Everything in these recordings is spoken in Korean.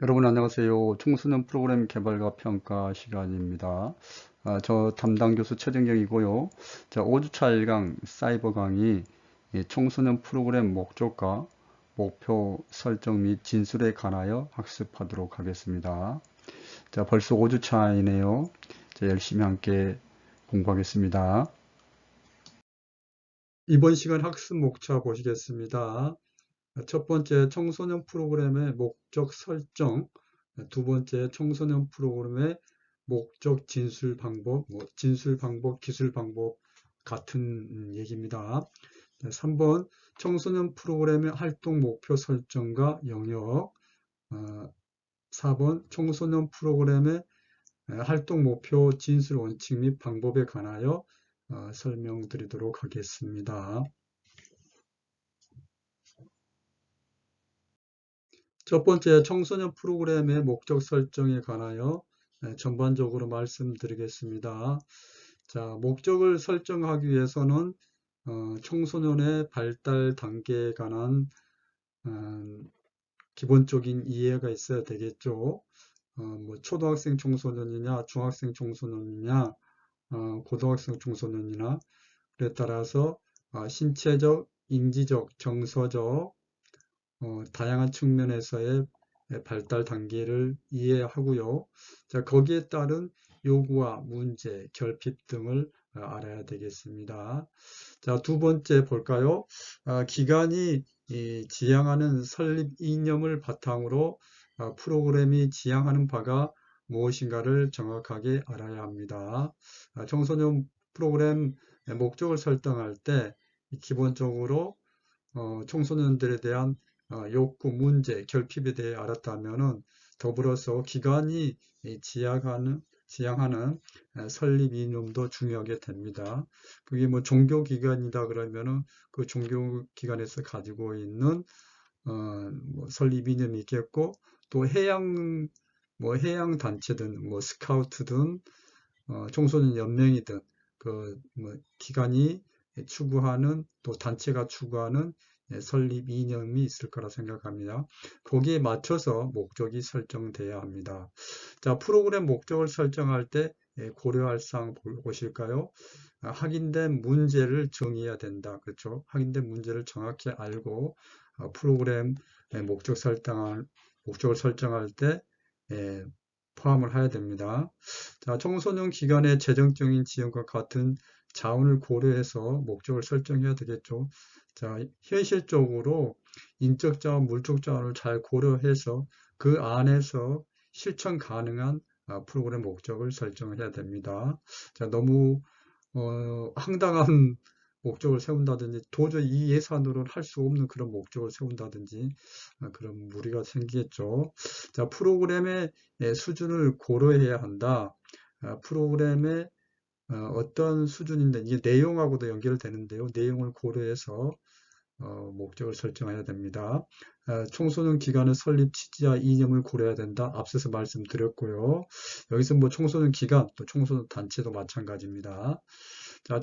여러분 안녕하세요. 청소년 프로그램 개발과 평가 시간입니다. 저 담당 교수 최정경이고요. 자, 5주차 1강 사이버 강의 청소년 프로그램 목적과 목표 설정 및 진술에 관하여 학습하도록 하겠습니다. 자, 벌써 5주차이네요. 자, 열심히 함께 공부하겠습니다. 이번 시간 학습 목차 보시겠습니다. 첫 번째 청소년 프로그램의 목적 설정, 두 번째 청소년 프로그램의 목적 진술 방법, 진술 방법, 기술 방법 같은 얘기입니다. 3번 청소년 프로그램의 활동 목표 설정과 영역, 4번 청소년 프로그램의 활동 목표 진술 원칙 및 방법에 관하여 설명드리도록 하겠습니다. 첫 번째 청소년 프로그램의 목적 설정에 관하여 전반적으로 말씀드리겠습니다. 자, 목적을 설정하기 위해서는 청소년의 발달 단계에 관한 기본적인 이해가 있어야 되겠죠. 초등학생 청소년이냐, 중학생 청소년이냐, 고등학생 청소년이나 그에 따라서 신체적, 인지적, 정서적 다양한 측면에서의 발달 단계를 이해하고요. 자, 거기에 따른 요구와 문제, 결핍 등을 알아야 되겠습니다. 자, 두 번째 볼까요? 기관이 지향하는 설립 이념을 바탕으로 프로그램이 지향하는 바가 무엇인가를 정확하게 알아야 합니다. 청소년 프로그램 목적을 설정할 때 기본적으로 청소년들에 대한 욕구, 문제, 결핍에 대해 알았다면은 더불어서 기관이 지향하는 설립 이념도 중요하게 됩니다. 그게 뭐 종교기관이다 그러면은 그 종교기관에서 가지고 있는 뭐 설립 이념이 있겠고 또 해양 단체든 뭐 스카우트든 청소년 연맹이든 그 뭐 기관이 추구하는 또 단체가 추구하는 설립 이념이 있을 거라 생각합니다. 거기에 맞춰서 목적이 설정돼야 합니다. 자, 프로그램 목적을 설정할 때 고려할 사항 보실까요? 확인된 문제를 정의해야 된다. 그렇죠? 확인된 문제를 정확히 알고 프로그램 목적을 설정할 때 포함을 해야 됩니다. 자, 청소년 기관의 재정적인 지원과 같은 자원을 고려해서 목적을 설정해야 되겠죠. 자, 현실적으로 인적 자원, 물적 자원을 잘 고려해서 그 안에서 실천 가능한 프로그램 목적을 설정해야 됩니다. 자, 너무 황당한 목적을 세운다든지 도저히 이 예산으로는 할 수 없는 그런 목적을 세운다든지 그런 무리가 생기겠죠. 자, 프로그램의 수준을 고려해야 한다. 프로그램의 어떤 수준인데 이게 내용하고도 연결되는데요. 내용을 고려해서 목적을 설정해야 됩니다. 청소년 기관의 설립 취지와 이념을 고려해야 된다. 앞서서 말씀드렸고요. 여기서 뭐 청소년 기관, 또 청소년 단체도 마찬가지입니다. 자,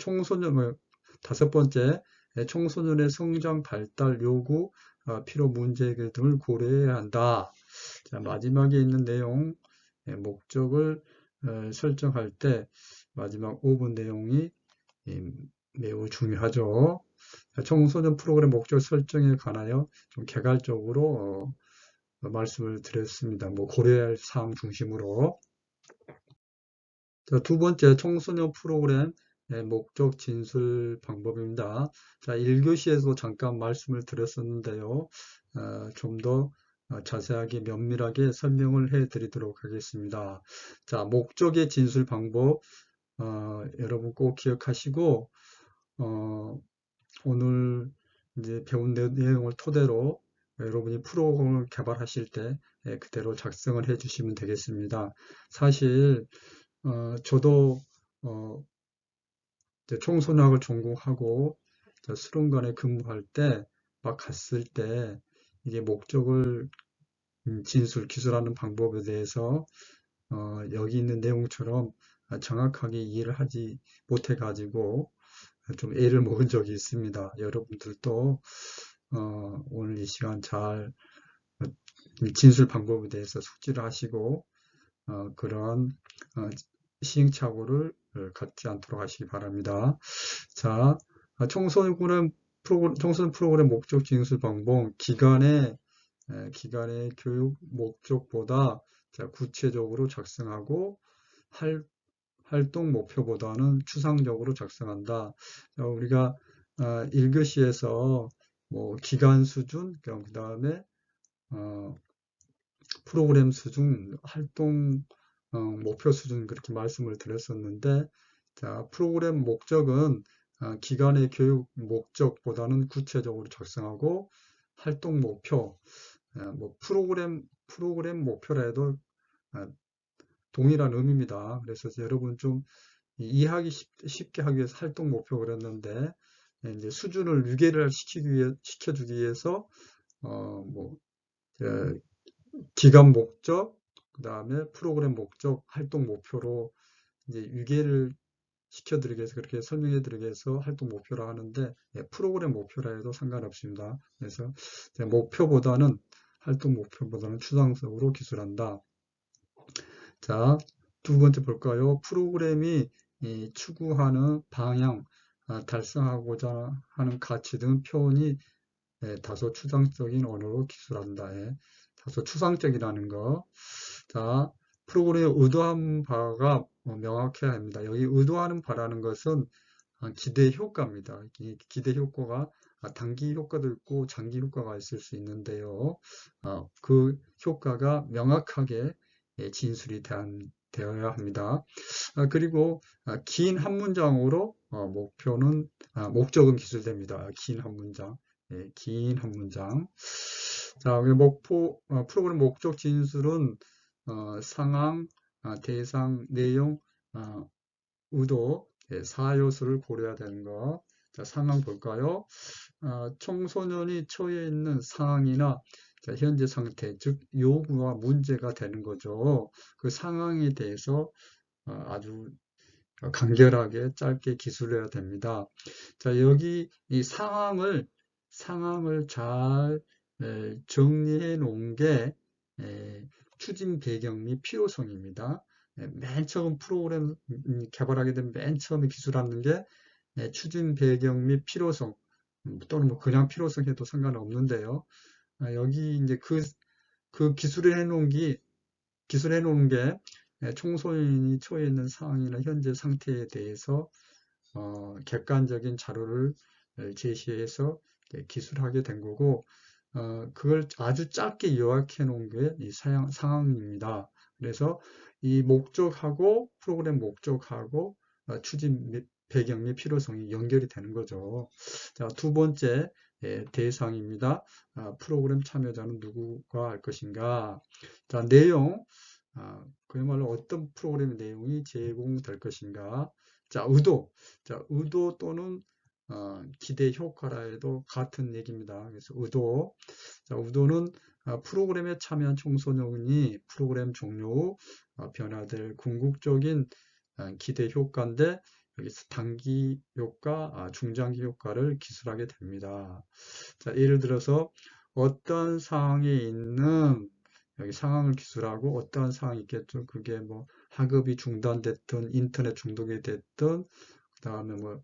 다섯 번째, 청소년의 성장 발달 요구, 필요 문제 해결 등을 고려해야 한다. 자, 마지막에 있는 내용, 목적을 설정할 때 마지막 5분 내용이 매우 중요하죠. 청소년 프로그램 목적 설정에 관하여 좀 개괄적으로 말씀을 드렸습니다. 뭐 고려할 사항 중심으로. 자, 두 번째 청소년 프로그램 목적 진술 방법입니다. 자, 1교시에서 잠깐 말씀을 드렸었는데요. 좀 더 자세하게 면밀하게 설명을 해 드리도록 하겠습니다. 자, 목적의 진술 방법 여러분 꼭 기억하시고 오늘 이제 배운 내용을 토대로 여러분이 프로그램을 개발하실 때 그대로 작성을 해 주시면 되겠습니다. 사실 저도 이제 청소년학을 전공하고 수련관에 근무할 때 막 갔을 때 이게 목적을 기술하는 방법에 대해서 여기 있는 내용처럼 정확하게 이해를 하지 못해 가지고 좀 애를 먹은 적이 있습니다. 여러분들도 오늘 이 시간 잘 진술 방법에 대해서 숙지를 하시고 그런 시행착오를 갖지 않도록 하시기 바랍니다. 자, 청소년 프로그램 목적 진술 방법 기간의 교육 목적보다 구체적으로 작성하고 활동 목표보다는 추상적으로 작성한다. 우리가 1교시에서 뭐 기간 수준, 그 다음에 프로그램 수준, 활동 목표 수준 그렇게 말씀을 드렸었는데, 자, 프로그램 목적은 기간의 교육 목적보다는 구체적으로 작성하고 활동 목표, 뭐 프로그램 목표라 해도 동일한 의미입니다. 그래서 여러분 좀 이해하기 쉽게 하기 위해서 활동 목표 그랬는데, 이제 수준을 유계를 시켜주기 위해서 뭐 기간 목적, 그 다음에 프로그램 목적, 활동 목표로 이제 유계를 시켜드리기 위해서 그렇게 설명해드리기 위해서 활동 목표라 하는데, 프로그램 목표라 해도 상관없습니다. 그래서 활동 목표보다는 추상적으로 기술한다. 자, 두 번째 볼까요? 프로그램이 추구하는 방향, 달성하고자 하는 가치 등 표현이 다소 추상적인 언어로 기술한다. 다소 추상적이라는 거. 자, 프로그램의 의도한 바가 명확해야 합니다. 여기 의도하는 바라는 것은 기대 효과입니다. 이 기대 효과가 단기 효과도 있고 장기 효과가 있을 수 있는데요. 그 효과가 명확하게 진술이 되어야 합니다. 그리고 긴 한 문장으로 목적은 기술됩니다. 긴 한 문장. 긴 한 문장. 자, 프로그램 목적 진술은 상황, 대상, 내용, 의도, 4요소를 고려해야 되는 거. 자, 상황 볼까요? 청소년이 처해 있는 상황이나 현재 상태, 즉 요구와 문제가 되는 거죠. 그 상황에 대해서 아주 간결하게 짧게 기술해야 됩니다. 자, 여기 이 상황을 잘 정리해 놓은 게 추진 배경 및 필요성입니다. 맨 처음 프로그램 개발하게 되면 맨 처음에 기술하는 게 추진 배경 및 필요성 또는 뭐 그냥 필요성 해도 상관없는데요. 여기 이제 그 기술해 놓은 게 청소년이 처해 있는 상황이나 현재 상태에 대해서 객관적인 자료를 제시해서 기술하게 된 거고, 그걸 아주 짧게 요약해 놓은 게 이 상황입니다. 그래서 이 목적하고 프로그램 목적하고 추진 배경 및 필요성이 연결이 되는 거죠. 자, 두 번째 대상입니다. 프로그램 참여자는 누구가 할 것인가? 자, 내용. 그야말로 어떤 프로그램 내용이 제공될 것인가? 자, 의도 또는 기대 효과라 해도 같은 얘기입니다. 그래서 의도는 프로그램에 참여한 청소년이 프로그램 종료 후 변화될 궁극적인 기대 효과인데 여기서 단기 효과, 중장기 효과를 기술하게 됩니다. 자, 예를 들어서 어떤 상황에 있는 여기 상황을 기술하고 어떠한 상황이 있겠죠. 그게 뭐 학업이 중단됐든 인터넷 중독이 됐든 그다음에 뭐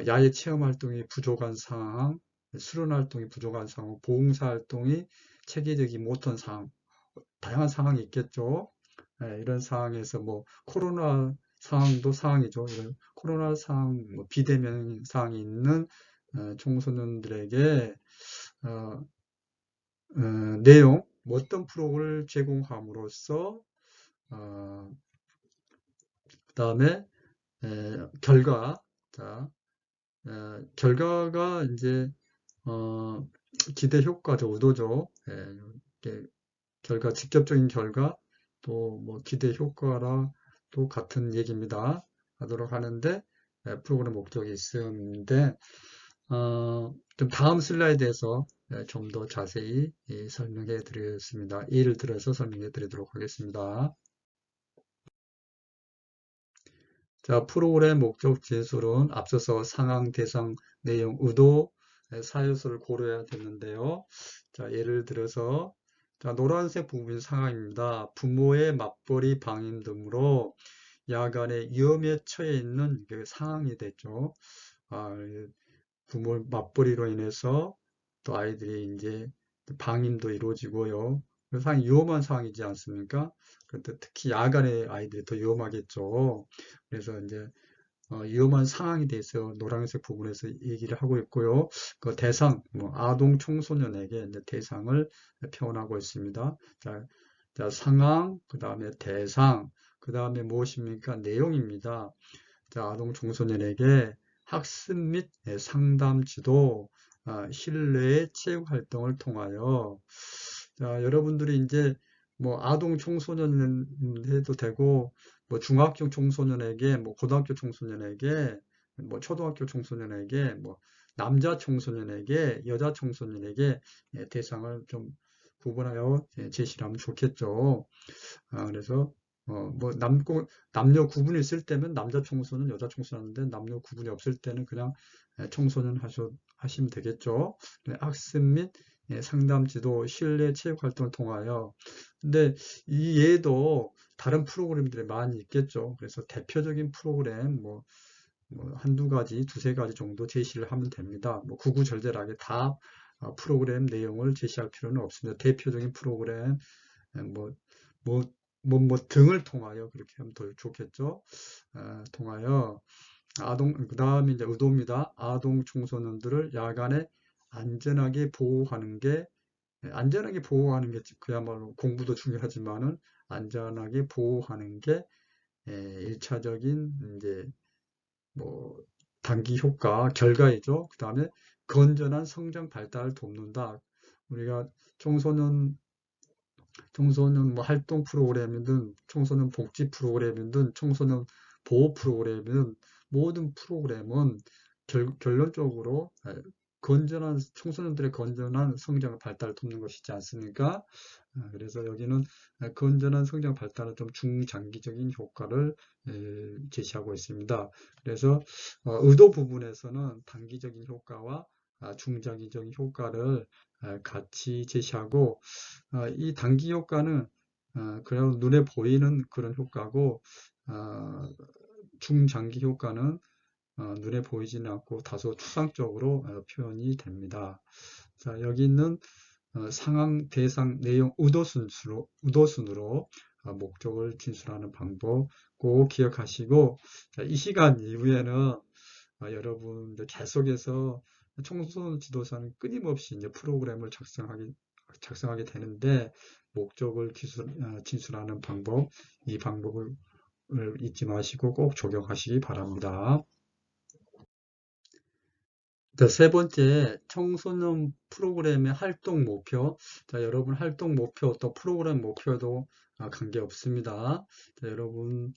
야외 체험 활동이 부족한 상황, 수련 활동이 부족한 상황, 봉사 활동이 체계적이 못한 상황, 다양한 상황이 있겠죠. 이런 상황에서 뭐 코로나 상황도 상황이죠. 이런 코로나 상황, 뭐 비대면 상황이 있는 청소년들에게 내용, 어떤 프로그램을 제공함으로써 그 다음에 결과, 자, 결과가 이제 기대 효과죠, 의도죠. 직접적인 결과, 또 뭐 기대 효과라 또 같은 얘기입니다. 하도록 하는데 프로그램 목적이 있는데 좀 다음 슬라이드에서 좀 더 자세히 설명해 드리겠습니다. 예를 들어서 설명해 드리도록 하겠습니다. 자, 프로그램 목적 진술은 앞서서 상황, 대상, 내용, 의도, 4요소를 고려해야 되는데요. 자, 예를 들어서 자, 노란색 부분 상황입니다. 부모의 맞벌이 방임 등으로 야간에 위험에 처해 있는 그 상황이 됐죠. 아, 부모 맞벌이로 인해서 또 아이들이 이제 방임도 이루어지고요. 상당히 위험한 상황이지 않습니까? 그런데 특히 야간에 아이들이 더 위험하겠죠. 그래서 이제 위험한 상황에 대해서 노란색 부분에서 얘기를 하고 있고요. 그 대상, 뭐 아동 청소년에게 이제 대상을 표현하고 있습니다. 자, 자, 상황, 그 다음에 대상, 그 다음에 무엇입니까? 내용입니다. 자, 아동 청소년에게 학습 및 상담 지도, 실내 체육 활동을 통하여 자, 여러분들이 이제 뭐 아동 청소년 해도 되고 뭐 중학교 청소년에게 뭐 고등학교 청소년에게 뭐 초등학교 청소년에게 뭐 남자 청소년에게 여자 청소년에게 대상을 좀 구분하여 제시를 하면 좋겠죠. 그래서 뭐 남녀 구분이 있을 때면 남자 청소년, 여자 청소년 하는데 남녀 구분이 없을 때는 그냥 청소년 하시면 되겠죠. 네, 학습 및 상담 지도, 실내 체육 활동을 통하여. 근데 이 외에도 다른 프로그램들이 많이 있겠죠. 그래서 대표적인 프로그램 뭐 한두 가지, 두세 가지 정도 제시를 하면 됩니다. 뭐 구구절절하게 다 프로그램 내용을 제시할 필요는 없습니다. 대표적인 프로그램, 뭐, 뭐, 뭐 등을 통하여 그렇게 하면 더 좋겠죠. 통하여 그 다음에 이제 의도입니다. 아동 청소년들을 야간에 안전하게 보호하는 게, 안전하게 보호하는 게 그야말로 공부도 중요하지만은 안전하게 보호하는 게 1차적인 이제 뭐 단기 효과 결과이죠. 그 다음에 건전한 성장 발달을 돕는다. 우리가 청소년 뭐 활동 프로그램이든 청소년 복지 프로그램이든 청소년 보호 프로그램이든 모든 프로그램은 결론적으로 건전한 청소년들의 건전한 성장 발달을 돕는 것이지 않습니까? 그래서 여기는 건전한 성장 발달은 좀 중장기적인 효과를 제시하고 있습니다. 그래서 의도 부분에서는 단기적인 효과와 중장기적인 효과를 같이 제시하고 이 단기 효과는 그냥 눈에 보이는 그런 효과고 중장기 효과는 눈에 보이지는 않고 다소 추상적으로 표현이 됩니다. 자, 여기 있는 상황, 대상, 내용, 의도순으로 목적을 진술하는 방법 꼭 기억하시고 자, 이 시간 이후에는 여러분들 계속해서 청소년 지도사는 끊임없이 이제 프로그램을 작성하게 되는데 목적을 진술하는 방법, 이 방법을 잊지 마시고 꼭 적용하시기 바랍니다. 자, 세 번째, 청소년 프로그램의 활동 목표. 자, 여러분 활동 목표 또 프로그램 목표도 관계없습니다. 자, 여러분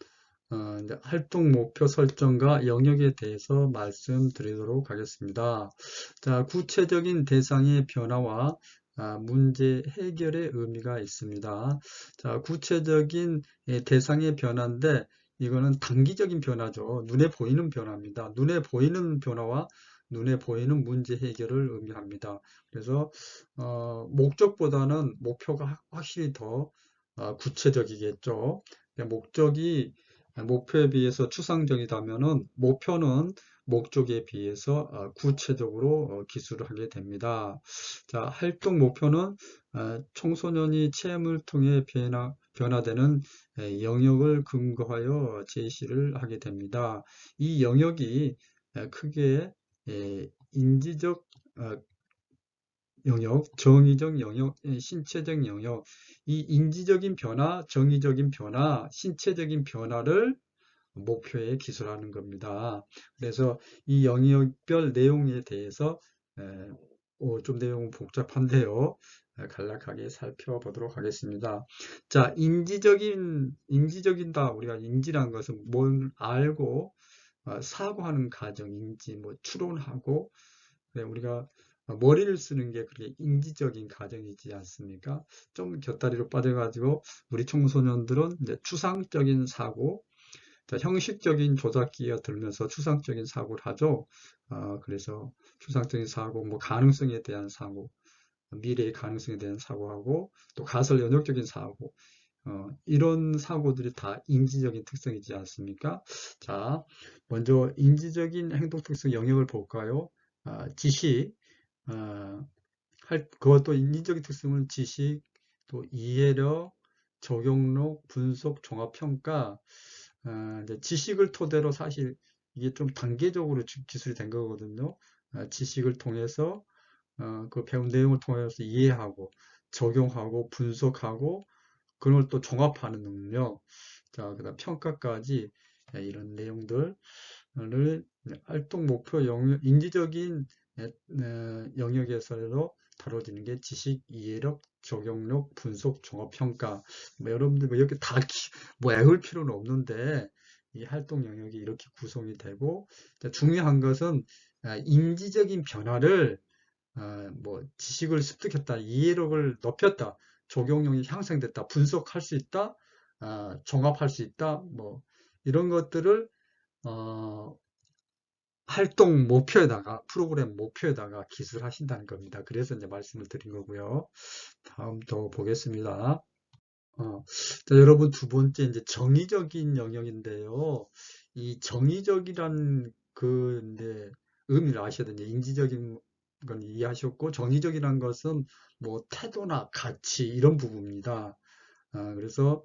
이제 활동 목표 설정과 영역에 대해서 말씀드리도록 하겠습니다. 자, 구체적인 대상의 변화와 문제 해결의 의미가 있습니다. 자, 구체적인 대상의 변화인데 이거는 단기적인 변화죠. 눈에 보이는 변화입니다. 눈에 보이는 변화와 눈에 보이는 문제 해결을 의미합니다. 그래서 목적보다는 목표가 확실히 더 구체적이겠죠. 목표에 비해서 추상적이다면은 목표는 목적에 비해서 구체적으로 기술을 하게 됩니다. 자, 활동 목표는 청소년이 체험을 통해 변화되는 영역을 근거하여 제시를 하게 됩니다. 이 영역이 크게 인지적 영역, 정의적 영역, 신체적 영역, 이 인지적인 변화, 정의적인 변화, 신체적인 변화를 목표에 기술하는 겁니다. 그래서 이 영역별 내용에 대해서 좀 내용은 복잡한데요. 간략하게 살펴보도록 하겠습니다. 자, 인지적이다. 우리가 인지라는 것은 뭘 알고 사고하는 과정, 인지, 뭐 추론하고 우리가 머리를 쓰는 게 그렇게 인지적인 과정이지 않습니까? 좀 곁다리로 빠져가지고 우리 청소년들은 이제 추상적인 사고, 형식적인 조작기가 들면서 추상적인 사고를 하죠. 그래서 추상적인 사고, 뭐 가능성에 대한 사고, 미래의 가능성에 대한 사고하고 또 가설 연역적인 사고 이런 사고들이 다 인지적인 특성이지 않습니까? 자, 먼저 인지적인 행동 특성 영역을 볼까요? 지식, 그것도 인지적인 특성은 지식, 또 이해력, 적용력, 분석, 종합평가, 이제 지식을 토대로 사실 이게 좀 단계적으로 기술이 된 거거든요. 지식을 통해서 그 배운 내용을 통해서 이해하고 적용하고 분석하고 그걸 또 종합하는 능력, 자, 그다음 평가까지 이런 내용들을 활동 목표 영역, 인지적인 영역에서도 다뤄지는 게 지식, 이해력, 적용력, 분석, 종합 평가. 뭐 여러분들 뭐 이렇게 다 뭐 외울 필요는 없는데 이 활동 영역이 이렇게 구성이 되고 중요한 것은 인지적인 변화를 뭐 지식을 습득했다, 이해력을 높였다, 적용력이 향상됐다, 분석할 수 있다, 종합할 수 있다, 뭐 이런 것들을 어, 활동 목표에다가 프로그램 목표에다가 기술하신다는 겁니다. 그래서 이제 말씀을 드린 거고요. 다음 또 보겠습니다. 자, 여러분 두 번째 이제 정의적인 영역인데요. 이 정의적이란 그 이제 의미를 아셔야 되죠. 인지적인 건 이해하셨고 정의적이란 것은 뭐 태도나 가치 이런 부분입니다. 그래서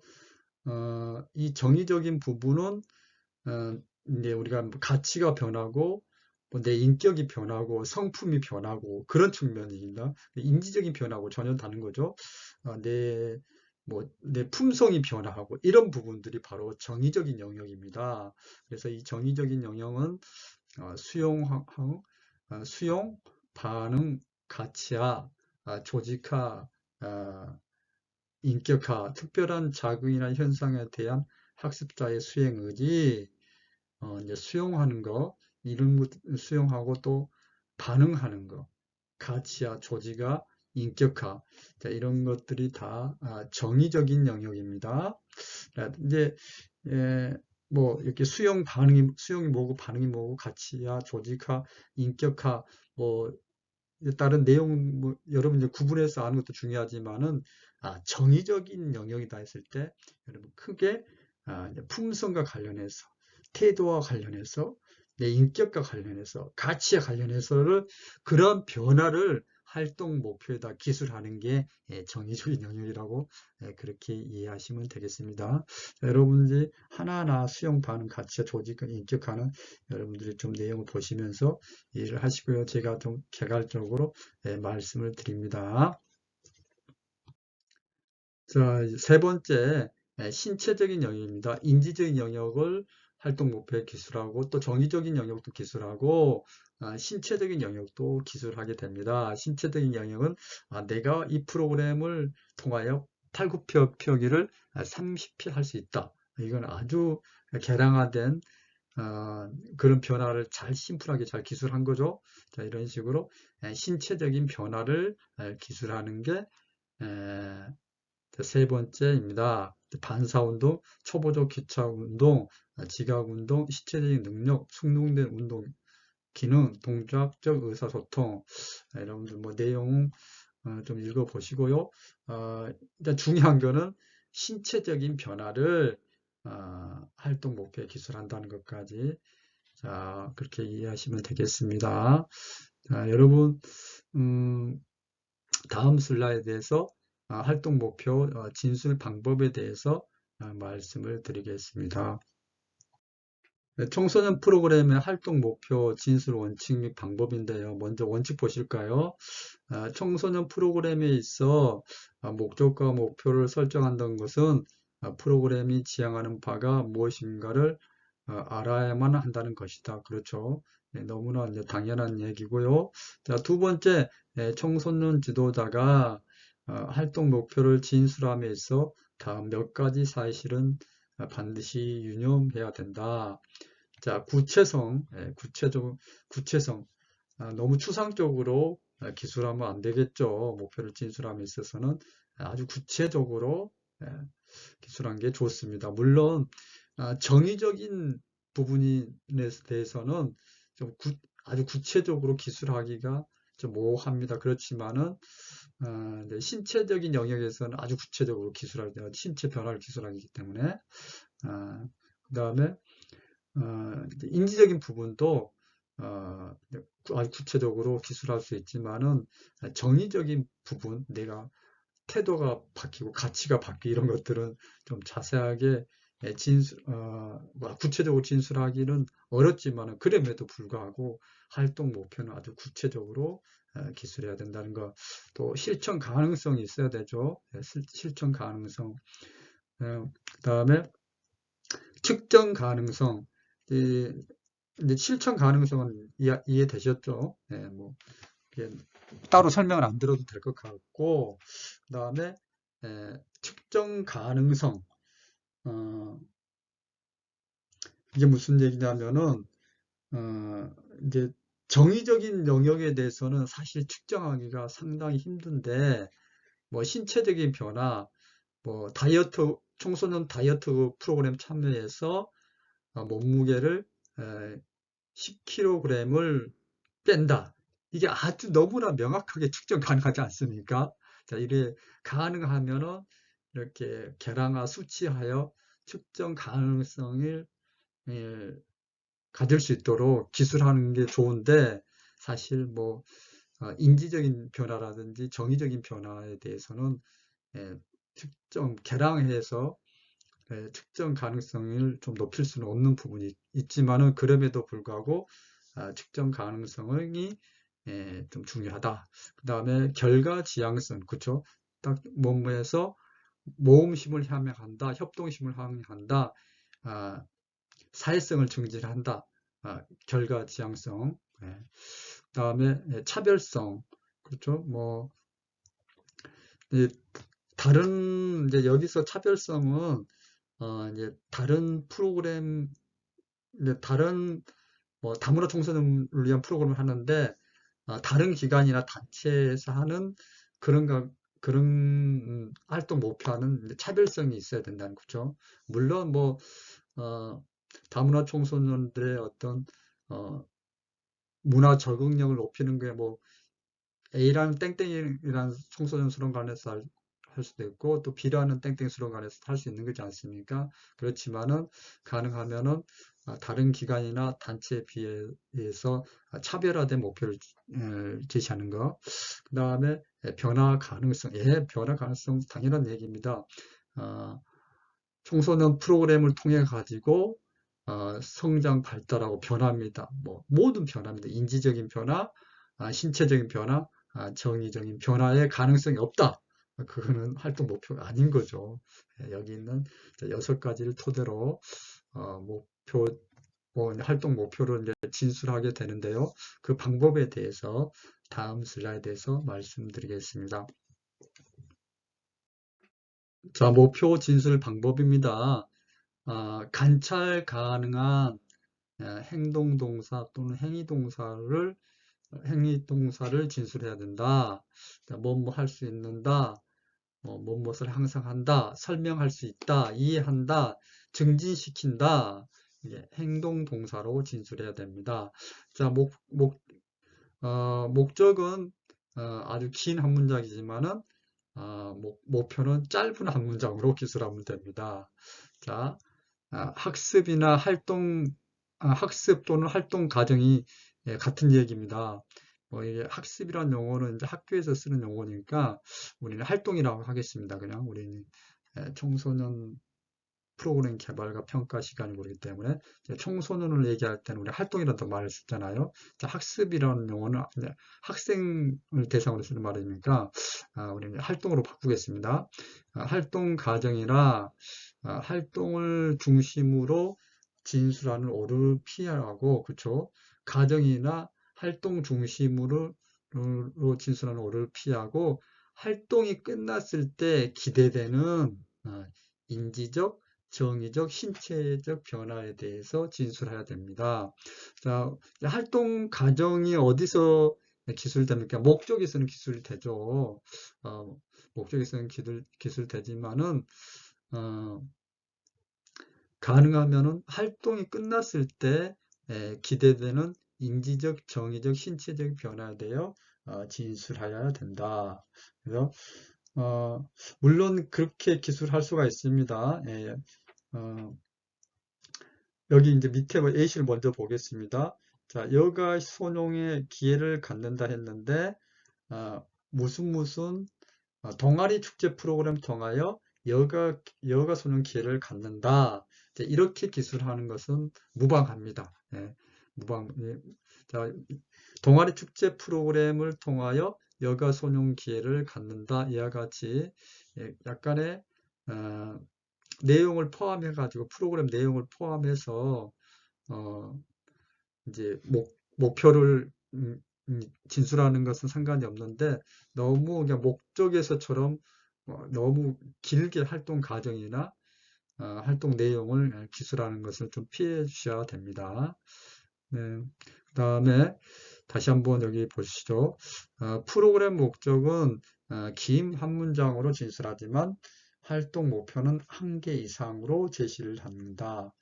이 정의적인 부분은 이제 우리가 뭐 가치가 변하고 뭐내 인격이 변하고 성품이 변하고 그런 측면입니다. 인지적인 변화하고 전혀 다른 거죠. 내 품성이 변화하고 이런 부분들이 바로 정의적인 영역입니다. 그래서 이 정의적인 영역은 수용, 반응, 가치화, 조직화, 어, 인격화, 특별한 자극이나 현상에 대한 학습자의 수행 의지, 이제 수용하는 거, 이런 것 수용하고 또 반응하는 거, 가치와 조지가 인격화, 자, 이런 것들이 다 정의적인 영역입니다. 이제 뭐 이렇게 수용이 뭐고 반응이 뭐고 가치와 조직화, 인격화, 뭐 다른 내용 뭐 여러분 이제 구분해서 아는 것도 중요하지만은 정의적인 영역이다 했을 때 여러분 크게 품성과 관련해서 태도와 관련해서 내 인격과 관련해서 가치와 관련해서를 그런 변화를 활동 목표에다 기술하는 게 정의적인 영역이라고 그렇게 이해하시면 되겠습니다. 여러분들이 하나하나 수용, 반응, 가치와 조직과 인격하는 여러분들이 좀 내용을 보시면서 이해를 하시고요. 제가 좀 개괄적으로 말씀을 드립니다. 자, 세 번째, 신체적인 영역입니다. 인지적인 영역을 활동 목표에 기술하고 또 정의적인 영역도 기술하고 신체적인 영역도 기술하게 됩니다. 신체적인 영역은 내가 이 프로그램을 통하여 팔굽혀펴기를 30회 할 수 있다. 이건 아주 개량화된 그런 변화를 잘 심플하게 잘 기술한 거죠. 자, 이런 식으로 신체적인 변화를 기술하는 게 세 번째입니다. 반사운동, 초보적 기차운동, 지각운동, 신체적인 능력, 숙련된 운동 기능, 동작적 의사소통. 여러분들 뭐 내용 좀 읽어보시고요. 일단 중요한 거는 신체적인 변화를 활동 목표에 기술한다는 것까지 자 그렇게 이해하시면 되겠습니다. 자, 여러분 다음 슬라이드에서 활동 목표 진술 방법에 대해서 말씀을 드리겠습니다. 네, 청소년 프로그램의 활동 목표 진술 원칙 및 방법인데요. 먼저 원칙 보실까요? 청소년 프로그램에 있어 목적과 목표를 설정한다는 것은 프로그램이 지향하는 바가 무엇인가를 알아야만 한다는 것이다. 그렇죠. 네, 너무나 이제 당연한 얘기고요. 자, 두 번째, 청소년 지도자가 활동 목표를 진술함에 있어 다음 몇 가지 사실은 반드시 유념해야 된다. 자, 구체성. 너무 추상적으로 기술하면 안 되겠죠. 목표를 진술함에 있어서는 아주 구체적으로 기술한 게 좋습니다. 물론 정의적인 부분에 대해서는 좀 아주 구체적으로 기술하기가 좀 모호합니다. 그렇지만은 이제 신체적인 영역에서는 아주 구체적으로 신체 변화를 기술하기 때문에, 그 다음에 인지적인 부분도 아주 구체적으로 기술할 수 있지만은 정의적인 부분, 내가 태도가 바뀌고 가치가 바뀌고 이런 것들은 좀 자세하게 구체적으로 진술하기는 어렵지만은 그럼에도 불구하고 활동 목표는 아주 구체적으로 기술해야 된다는 거. 또 실천 가능성이 있어야 되죠. 실천 가능성. 그다음에 측정 가능성. 이제 실천 가능성은 이해되셨죠? 네, 뭐 따로 설명을 안 들어도 될 것 같고, 그 다음에 측정 가능성. 이게 무슨 얘기냐면은 이제 정의적인 영역에 대해서는 사실 측정하기가 상당히 힘든데, 뭐 신체적인 변화, 뭐 청소년 다이어트 프로그램 참여해서 몸무게를 10kg을 뺀다. 이게 아주 너무나 명확하게 측정 가능하지 않습니까? 자, 이래 가능하면은 이렇게 계량화 수치하여 측정 가능성을 예, 가질 수 있도록 기술하는 게 좋은데, 사실 뭐 인지적인 변화라든지 정의적인 변화에 대해서는 계량해서 측정 가능성을 좀 높일 수는 없는 부분이 있지만은, 그럼에도 불구하고 측정 가능성이 좀 중요하다. 그 다음에 결과 지향성, 그쵸? 딱 몸에서 모음심을 함양한다, 협동심을 함양한다, 사회성을 증진한다, 결과 지향성. 그 다음에 차별성, 그렇죠? 뭐 이제 여기서 차별성은 이제 다른 프로그램, 이제 다른 뭐 다문화 청소년을 위한 프로그램을 하는데 다른 기관이나 단체에서 하는 그런 활동 목표와는 차별성이 있어야 된다는 거죠. 물론 뭐 다문화 청소년들의 어떤 문화 적응력을 높이는 게 뭐 A라는 땡땡이라는 청소년 수련관에서 할 수도 있고 또 B라는 땡땡 수련관에서 할 수 있는 거지 않습니까? 그렇지만은 가능하면은 다른 기관이나 단체에 비해서 차별화된 목표를 제시하는 거. 그 다음에 변화 가능성. 변화 가능성 당연한 얘기입니다. 청소년 프로그램을 통해 가지고 성장 발달하고 변화입니다. 뭐 모든 변화입니다. 인지적인 변화, 신체적인 변화, 정의적인 변화의 가능성이 없다. 그거는 활동 목표가 아닌 거죠. 여기 있는 6가지를 토대로 활동 목표를 이제 진술하게 되는데요. 그 방법에 대해서 다음 슬라이드에서 말씀드리겠습니다. 자, 목표 진술 방법입니다. 관찰 가능한 행동동사 또는 행위동사를 진술해야 된다. 뭐뭐 할 수 있는다. 무엇을 항상 한다. 설명할 수 있다. 이해한다. 증진시킨다. 행동동사로 진술해야 됩니다. 자, 목적은 아주 긴 한 문장이지만은 목표는 짧은 한 문장으로 기술하면 됩니다. 자, 학습 또는 활동 과정이 같은 얘기입니다. 이게 학습이란 용어는 이제 학교에서 쓰는 용어니까 우리는 활동이라고 하겠습니다. 그냥 우리는 청소년 프로그램 개발과 평가 시간이 그렇기 때문에 청소년을 얘기할 때는 우리 활동이라는 말을 쓰잖아요. 학습이라는 용어는 학생을 대상으로 쓰는 말이니까 우리는 활동으로 바꾸겠습니다. 활동 과정이나 활동을 중심으로 진술하는 오류를 피하고, 그쵸? 과정이나 활동 중심으로 진술하는 오류를 피하고, 활동이 끝났을 때 기대되는 인지적, 정의적, 신체적 변화에 대해서 진술해야 됩니다. 자, 활동 과정이 어디서 기술됩니까? 목적에서는 기술되죠. 목적에서는 기술되지만은 가능하면은 활동이 끝났을 때 기대되는 인지적, 정의적, 신체적 변화에 대해 진술하여야 된다. 그래서 물론 그렇게 기술할 수가 있습니다. 예, 어, 여기 이제 밑에 예시를 먼저 보겠습니다. 자, 여가 소농의 기회를 갖는다 했는데 무슨 동아리 축제 프로그램 통하여 여가 소년 기회를 갖는다. 이렇게 기술하는 것은 무방합니다. 예, 예. 자, 동아리 축제 프로그램을 통하여 여가 소년 기회를 갖는다. 이와 같이 약간의 내용을 포함해 가지고 프로그램 내용을 포함해서 어, 이제 목표를 진술하는 것은 상관이 없는데 너무 그냥 목적에서처럼 너무 길게 활동 과정이나 활동 내용을 기술하는 것을 좀 피해 주셔야 됩니다. 네. 그 다음에 다시 한번 여기 보시죠. 프로그램 목적은 긴 한 문장으로 진술하지만 활동 목표는 한 개 이상으로 제시를 합니다.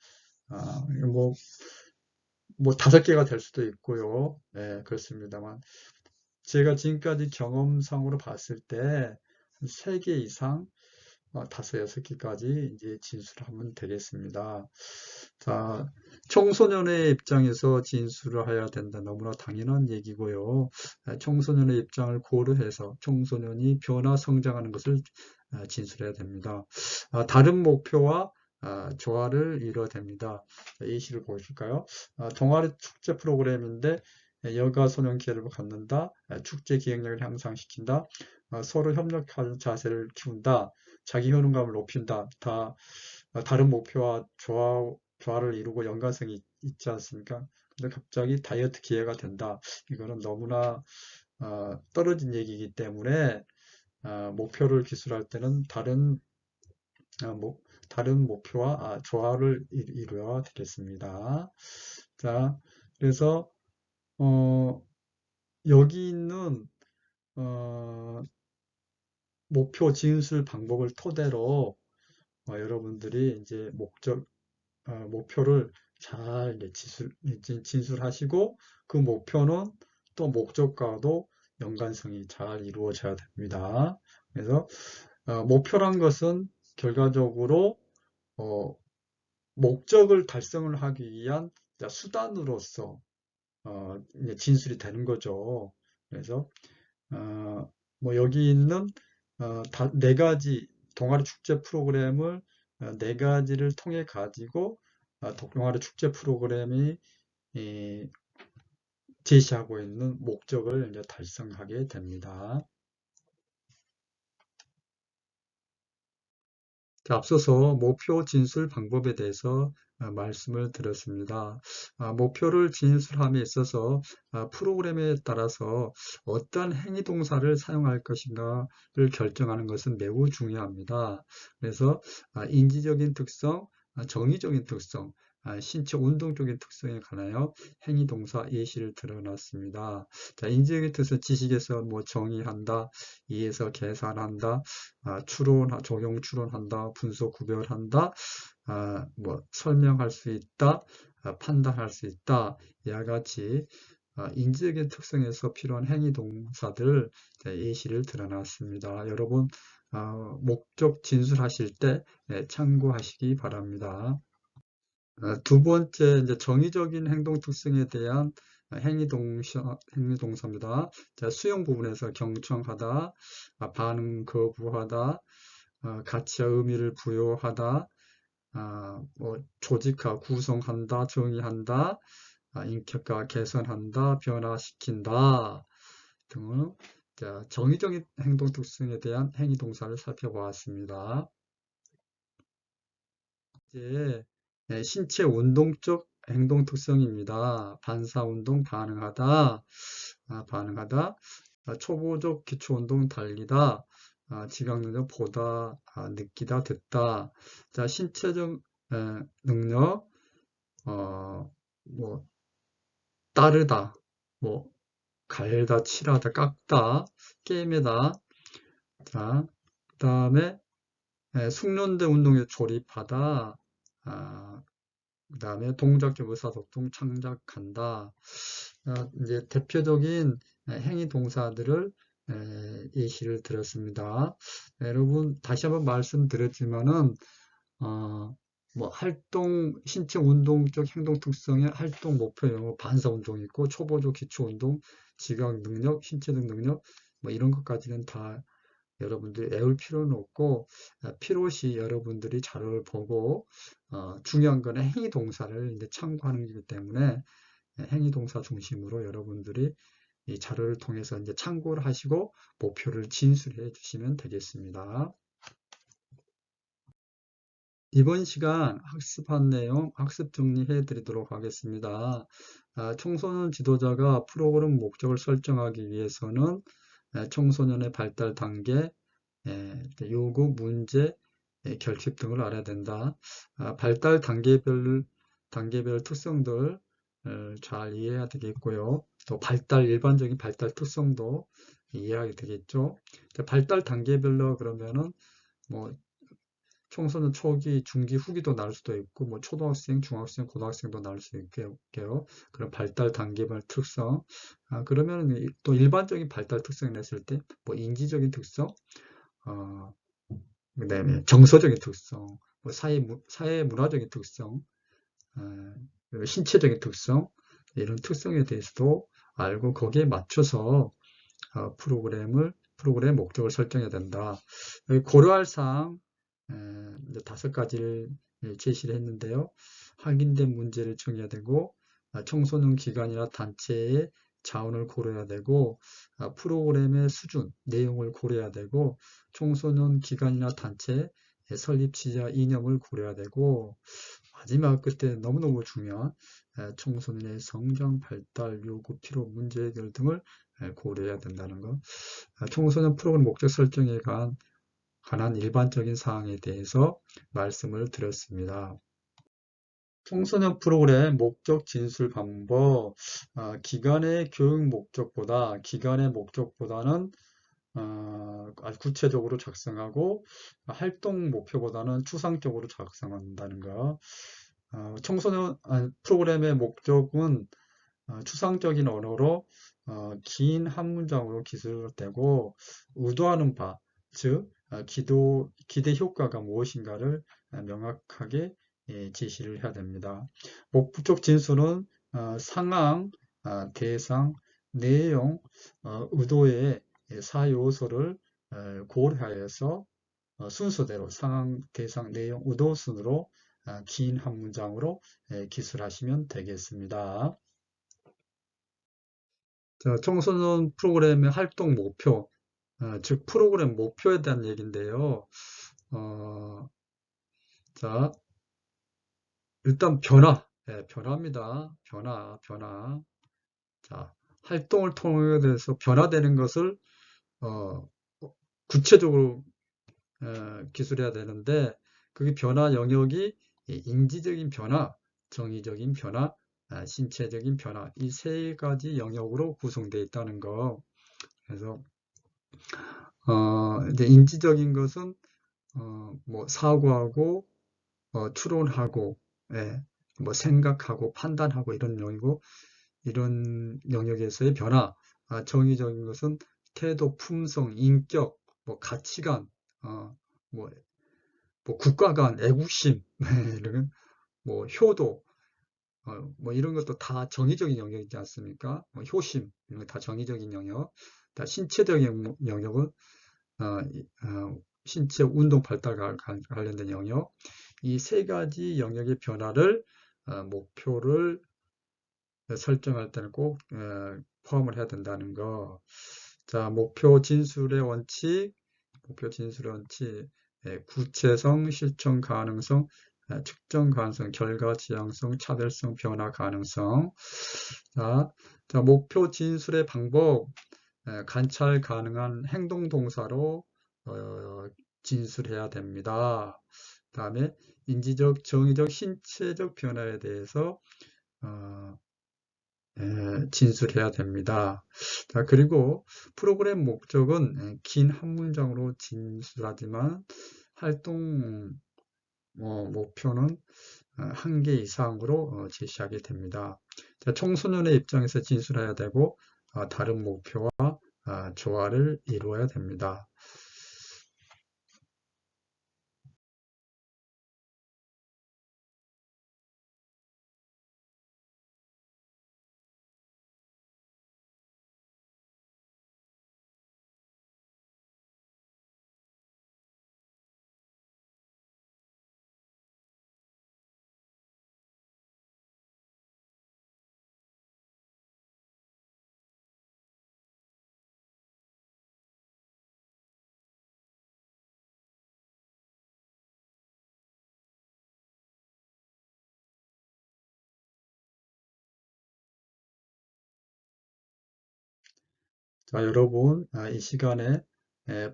뭐 5개가 될 수도 있고요. 네, 그렇습니다만 제가 지금까지 경험상으로 봤을 때 3개 이상 5, 6개까지 이제 진술하면 되겠습니다. 자, 청소년의 입장에서 진술을 해야 된다. 너무나 당연한 얘기고요. 청소년의 입장을 고려해서 청소년이 변화 성장하는 것을 진술해야 됩니다. 다른 목표와 조화를 이뤄야 됩니다. 예시를 보실까요? 동아리 축제 프로그램인데 여가 소년 기회를 갖는다. 축제 기획력을 향상시킨다. 서로 협력하는 자세를 키운다. 자기 효능감을 높인다. 다른 목표와 조화를 이루고 연관성이 있지 않습니까? 근데 갑자기 다이어트 기회가 된다. 이거는 너무나 떨어진 얘기이기 때문에 목표를 기술할 때는 다른 목표와 조화를 이루어야 되겠습니다. 자, 그래서 여기 있는 목표 진술 방법을 토대로 여러분들이 이제 목표를 잘 진술하시고 그 목표는 또 목적과도 연관성이 잘 이루어져야 됩니다. 그래서 목표란 것은 결과적으로 목적을 달성을 하기 위한 수단으로서 진술이 되는 거죠. 그래서 뭐 여기 있는 4가지 동아리 축제 프로그램을 4가지를 통해 가지고 동아리 축제 프로그램이 제시하고 있는 목적을 이제 달성하게 됩니다. 자, 앞서서 목표 진술 방법에 대해서 말씀을 드렸습니다. 목표를 진술함에 있어서 프로그램에 따라서 어떤 행위 동사를 사용할 것인가를 결정하는 것은 매우 중요합니다. 그래서 인지적인 특성, 정의적인 특성, 신체 운동적인 특성에 관하여 행위 동사 예시를 들어놨습니다. 자, 인지적인 특성 지식에서 뭐 정의한다, 이해서 계산한다, 적용 추론한다, 분석 구별한다, 뭐 설명할 수 있다, 판단할 수 있다. 이와 같이 인지적인 특성에서 필요한 행위 동사들 예시를 들어놨습니다. 여러분 목적 진술하실 때 참고하시기 바랍니다. 두 번째 이제 정의적인 행동 특성에 대한 행위동사입니다. 자, 수용 부분에서 경청하다, 반응 거부하다, 가치와 의미를 부여하다, 뭐 조직화, 구성한다, 정의한다, 인격화, 개선한다, 변화시킨다 등을 정의적인 행동 특성에 대한 행위 동사를 살펴보았습니다. 이제 신체 운동적 행동 특성입니다. 반사운동 반응하다, 초보적 기초운동 달리다, 지각능력 보다, 느끼다, 듣다. 자, 신체적 능력, 뭐 따르다, 뭐 갈다, 칠하다, 깎다, 게임에다. 자, 그 다음에 숙련된 운동에 조립하다, 그 다음에 동작적 의사소통 창작한다. 이제 대표적인 행위 동사들을 예시를 들었습니다. 여러분 다시 한번 말씀드렸지만은 뭐 활동, 신체 운동적 행동 특성의 활동 목표 영어 반사 운동이 있고 초보적 기초 운동, 지각 능력, 신체적 능력 뭐 이런 것까지는 다 여러분들이 외울 필요는 없고 필요시 여러분들이 자료를 보고 중요한 거는 행위 동사를 이제 참고하는 거기 때문에 행위 동사 중심으로 여러분들이 이 자료를 통해서 이제 참고를 하시고 목표를 진술해 주시면 되겠습니다. 이번 시간 학습한 내용 학습 정리해 드리도록 하겠습니다. 청소년 지도자가 프로그램 목적을 설정하기 위해서는 청소년의 발달 단계, 요구, 문제, 결핍 등을 알아야 된다. 발달 단계별 특성들 잘 이해해야 되겠고요. 또 일반적인 발달 특성도 이해하게 되겠죠. 발달 단계별로 그러면은 뭐 청소년 초기, 중기, 후기도 나올 수도 있고, 뭐 초등학생, 중학생, 고등학생도 나올 수 있게요. 그런 발달 단계별 특성. 그러면 또 일반적인 발달 특성 냈을 때, 뭐 인지적인 특성, 어, 그다음에 정서적인 특성, 뭐 사회 문화적인 특성, 그리고 신체적인 특성, 이런 특성에 대해서도 알고 거기에 맞춰서 프로그램 목적을 설정해야 된다. 고려할 사항 5가지를 제시를 했는데요. 확인된 문제를 정해야 되고 청소년 기관이나 단체의 자원을 고려해야 되고 프로그램의 수준, 내용을 고려해야 되고 청소년 기관이나 단체 설립 지자 이념을 고려해야 되고 마지막 끝에 너무너무 중요한 청소년의 성장, 발달, 요구, 필요, 문제 해결 등을 고려해야 된다는 것. 청소년 프로그램 목적 설정에 관한 일반적인 사항에 대해서 말씀을 드렸습니다. 청소년 프로그램 목적 진술 방법, 기관의 교육 목적보다는 아주 구체적으로 작성하고 활동 목표보다는 추상적으로 작성한다는 거. 청소년 프로그램의 목적은 추상적인 언어로 긴 한 문장으로 기술되고 의도하는 바, 즉 기대 효과가 무엇인가를 명확하게 제시를 해야 됩니다. 목적 진술은 상황, 대상, 내용, 의도의 4요소를 고려하여서 순서대로 상황, 대상, 내용, 의도 순으로 긴 한 문장으로 기술하시면 되겠습니다. 자, 청소년 프로그램의 활동 목표, 즉 프로그램 목표에 대한 얘기인데요. 자, 일단 변화입니다. 변화. 자, 활동을 통해서 변화되는 것을 구체적으로 기술해야 되는데 그게 변화 영역이 인지적인 변화, 정의적인 변화, 신체적인 변화 이 3가지 영역으로 구성되어 있다는 거. 그래서 이제 인지적인 것은 뭐 사고하고 추론하고 뭐 생각하고 판단하고 이런 영역이고 이런 영역에서의 변화. 정의적인 것은 태도, 품성, 인격, 뭐 가치관, 뭐, 뭐 국가관, 애국심, 이런 뭐 효도, 뭐 이런 것도 다 정의적인 영역이지 않습니까? 뭐 효심 이런 거 다 정의적인 영역. 다 신체적인 영역은 신체 운동 발달과 관련된 영역. 이 3가지 영역의 변화를 목표를 설정할 때는 꼭 포함을 해야 된다는 거. 자, 목표 진술의 원칙, 구체성, 실천 가능성, 측정 가능성, 결과 지향성, 차별성, 변화 가능성. 자, 목표 진술의 방법, 관찰 가능한 행동 동사로 진술해야 됩니다. 다음에 인지적, 정의적, 신체적 변화에 대해서 진술해야 됩니다. 자, 그리고 프로그램 목적은 긴 한 문장으로 진술하지만 활동 목표는 1개 이상으로 제시하게 됩니다. 자, 청소년의 입장에서 진술해야 되고 다른 목표와 조화를 이루어야 됩니다. 자, 여러분, 이 시간에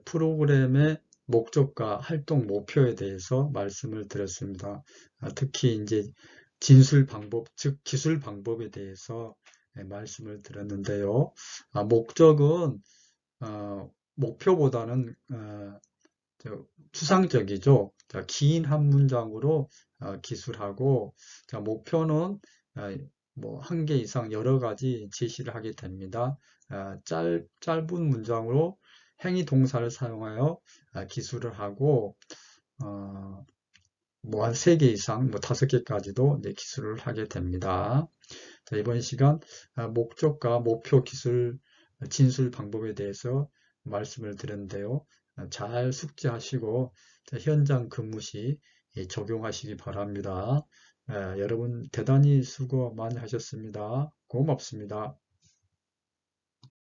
프로그램의 목적과 활동 목표에 대해서 말씀을 드렸습니다. 특히 이제 진술 방법, 즉 기술 방법에 대해서 말씀을 드렸는데요. 목적은 목표보다는 추상적이죠. 자, 긴 한 문장으로 기술하고, 자, 목표는 뭐 한 개 이상 여러 가지 제시를 하게 됩니다. 짧은 문장으로 행위 동사를 사용하여 기술을 하고, 뭐 한 세 개 이상, 뭐 다섯 개까지도 이제 기술을 하게 됩니다. 자, 이번 시간 목적과 목표 기술 진술 방법에 대해서 말씀을 드렸는데요. 잘 숙지하시고 현장 근무 시 적용하시기 바랍니다. 여러분 대단히 수고 많이 하셨습니다. 고맙습니다.